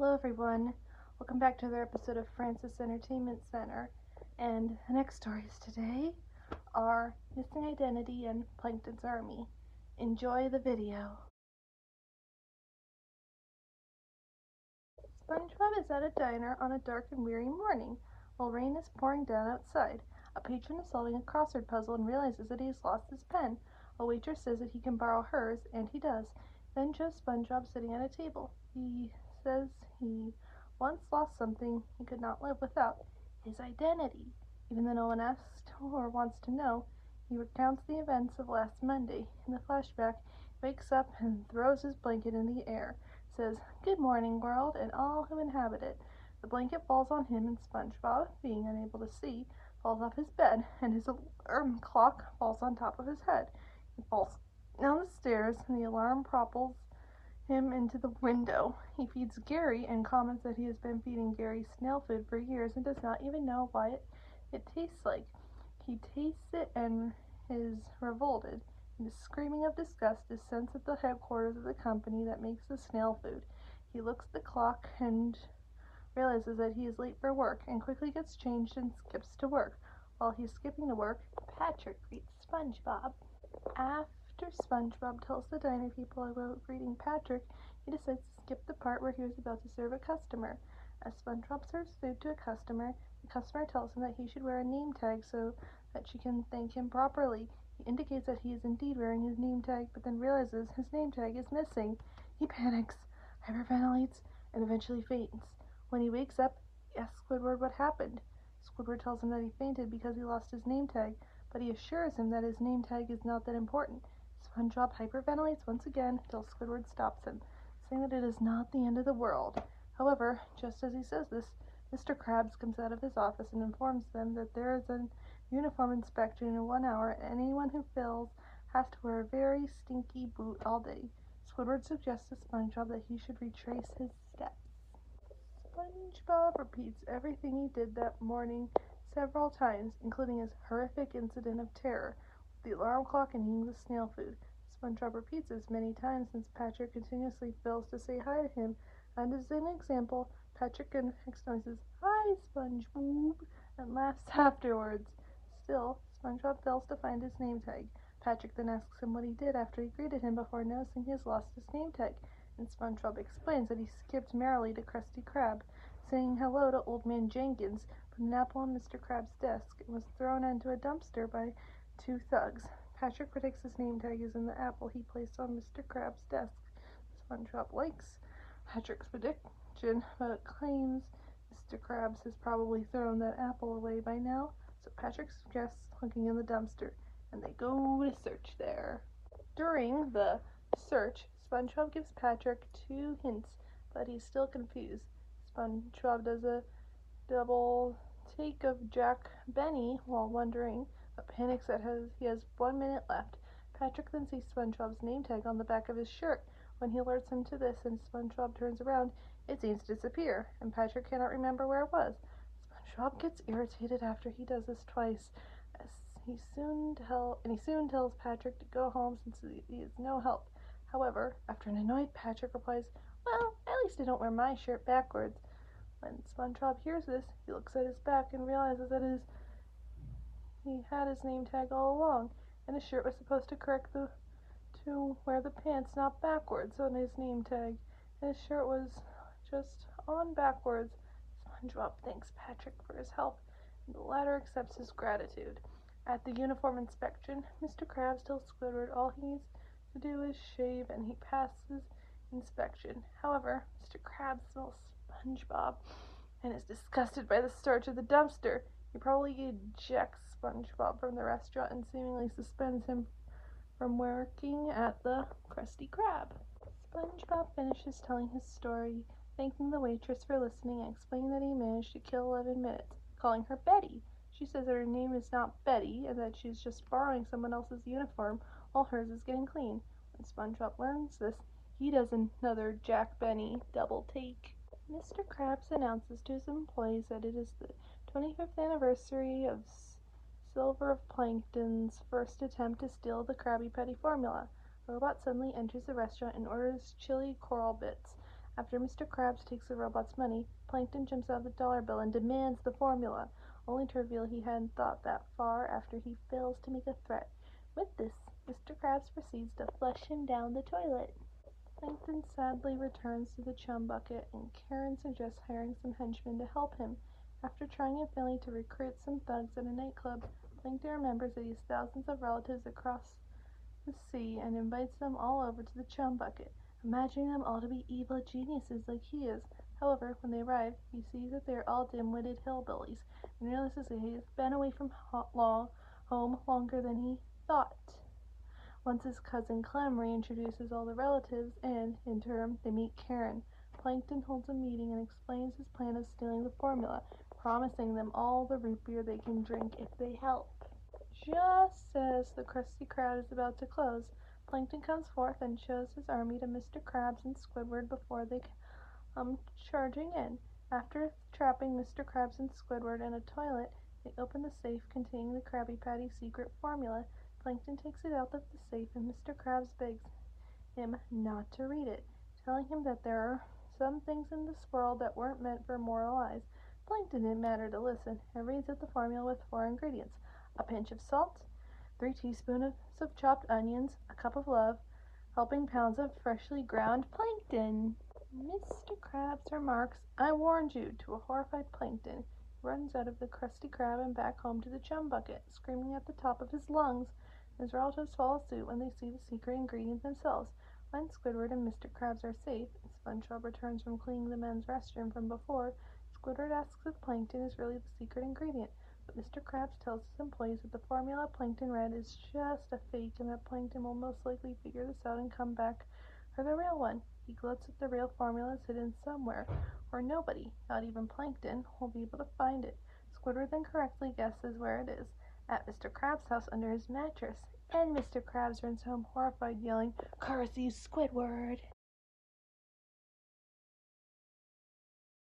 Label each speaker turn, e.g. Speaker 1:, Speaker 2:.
Speaker 1: Hello everyone, welcome back to another episode of Francis Entertainment Center, and the next stories today are Missing Identity and Plankton's Army. Enjoy the video. SpongeBob is at a diner on a dark and weary morning, while rain is pouring down outside. A patron is solving a crossword puzzle and realizes that he has lost his pen. A waitress says that he can borrow hers, and he does. Then shows SpongeBob sitting at a table. He says he once lost something he could not live without, his identity. Even though no one asked or wants to know, he recounts the events of last Monday. In the flashback, he wakes up and throws his blanket in the air, says, "Good morning, world, and all who inhabit it." The blanket falls on him, and SpongeBob, being unable to see, falls off his bed, and his alarm clock falls on top of his head. He falls down the stairs, and the alarm propels him into the window. He feeds Gary and comments that he has been feeding Gary snail food for years and does not even know what it tastes like. He tastes it and is revolted. His screaming of disgust is sent at the headquarters of the company that makes the snail food. He looks at the clock and realizes that he is late for work and quickly gets changed and skips to work. While he's skipping to work, Patrick greets SpongeBob. After SpongeBob tells the diner people about greeting Patrick, he decides to skip the part where he was about to serve a customer. As SpongeBob serves food to a customer, the customer tells him that he should wear a name tag so that she can thank him properly. He indicates that he is indeed wearing his name tag, but then realizes his name tag is missing. He panics, hyperventilates, and eventually faints. When he wakes up, he asks Squidward what happened. Squidward tells him that he fainted because he lost his name tag, but he assures him that his name tag is not that important. SpongeBob hyperventilates once again until Squidward stops him, saying that it is not the end of the world. However, just as he says this, Mr. Krabs comes out of his office and informs them that there is a uniform inspection in 1 hour, and anyone who fails has to wear a very stinky boot all day. Squidward suggests to SpongeBob that he should retrace his steps. SpongeBob repeats everything he did that morning several times, including his horrific incident of terror with the alarm clock and eating the snail food. SpongeBob repeats this many times since Patrick continuously fails to say hi to him, and as an example, Patrick next noises, "Hi, SpongeBob," and laughs afterwards. Still, SpongeBob fails to find his name tag. Patrick then asks him what he did after he greeted him before noticing he has lost his name tag, and SpongeBob explains that he skipped merrily to Krusty Krab, saying hello to Old Man Jenkins, put an apple on Mr. Krab's desk, and was thrown into a dumpster by 2 thugs. Patrick predicts his name tag is in the apple he placed on Mr. Krab's desk. SpongeBob likes Patrick's prediction, but claims Mr. Krabs has probably thrown that apple away by now, so Patrick suggests looking in the dumpster, and they go to search there. During the search, SpongeBob gives Patrick 2 hints, but he's still confused. SpongeBob does a double take of Jack Benny while wondering, but panics that he has 1 minute left. Patrick then sees SpongeBob's name tag on the back of his shirt. When he alerts him to this and SpongeBob turns around, it seems to disappear, and Patrick cannot remember where it was. SpongeBob gets irritated after he does this twice, as he soon tells Patrick to go home since he is no help. He after an annoyed Patrick replies, "Well, at least I don't wear my shirt backwards." When SpongeBob hears this, he looks at his back and realizes that he had his name tag all along, and his shirt was supposed to correct to wear the pants not backwards on his name tag, and his shirt was just on backwards. SpongeBob thanks Patrick for his help, and the latter accepts his gratitude. At the uniform inspection, Mr. Krabs tells Squidward all he needs to do is shave, and he passes inspection. However, Mr. Krabs smells SpongeBob and is disgusted by the stench of the dumpster. He probably ejects SpongeBob from the restaurant and seemingly suspends him from working at the Krusty Krab. SpongeBob finishes telling his story, thanking the waitress for listening and explaining that he managed to kill 11 minutes, calling her Betty. She says that her name is not Betty and that she's just borrowing someone else's uniform while hers is getting clean. When SpongeBob learns this, he does another Jack Benny double take. Mr. Krabs announces to his employees that it is the 25th anniversary of Silver of Plankton's first attempt to steal the Krabby Patty formula. A robot suddenly enters the restaurant and orders chili coral bits. After Mr. Krabs takes the robot's money, Plankton jumps out of the dollar bill and demands the formula, only to reveal he hadn't thought that far after he fails to make a threat. With this, Mr. Krabs proceeds to flush him down the toilet. Plankton sadly returns to the chum bucket, and Karen suggests hiring some henchmen to help him. After trying and failing to recruit some thugs at a nightclub, Plankton remembers that he has thousands of relatives across the sea and invites them all over to the chum bucket, imagining them all to be evil geniuses like he is. However, when they arrive, he sees that they are all dim-witted hillbillies and realizes that he has been away from home longer than he thought. Once his cousin Clem reintroduces all the relatives and, in turn, they meet Karen. Plankton holds a meeting and explains his plan of stealing the formula, promising them all the root beer they can drink if they help. Just as the Krusty Krab is about to close, Plankton comes forth and shows his army to Mr. Krabs and Squidward before they come charging in. After trapping Mr. Krabs and Squidward in a toilet, they open the safe containing the Krabby Patty secret formula. Plankton takes it out of the safe and Mr. Krabs begs him not to read it, telling him that there are some things in this world that weren't meant for mortal eyes. Plankton didn't matter to listen and reads out the formula with 4 ingredients: a pinch of salt, 3 teaspoons of chopped onions, a cup of love, helping pounds of freshly ground plankton. Mr. Krabs remarks, "I warned you," to a horrified Plankton. He runs out of the Krusty Krab and back home to the chum bucket, screaming at the top of his lungs. His relatives follow suit when they see the secret ingredient themselves. When Squidward and Mr. Krabs are safe, and SpongeBob returns from cleaning the men's restroom from before, Squidward asks if Plankton is really the secret ingredient, but Mr. Krabs tells his employees that the formula Plankton read is just a fake and that Plankton will most likely figure this out and come back for the real one. He gloats that the real formula is hidden somewhere, where nobody, not even Plankton, will be able to find it. Squidward then correctly guesses where it is, at Mr. Krabs' house under his mattress, and Mr. Krabs runs home horrified, yelling, "Curse you, Squidward!"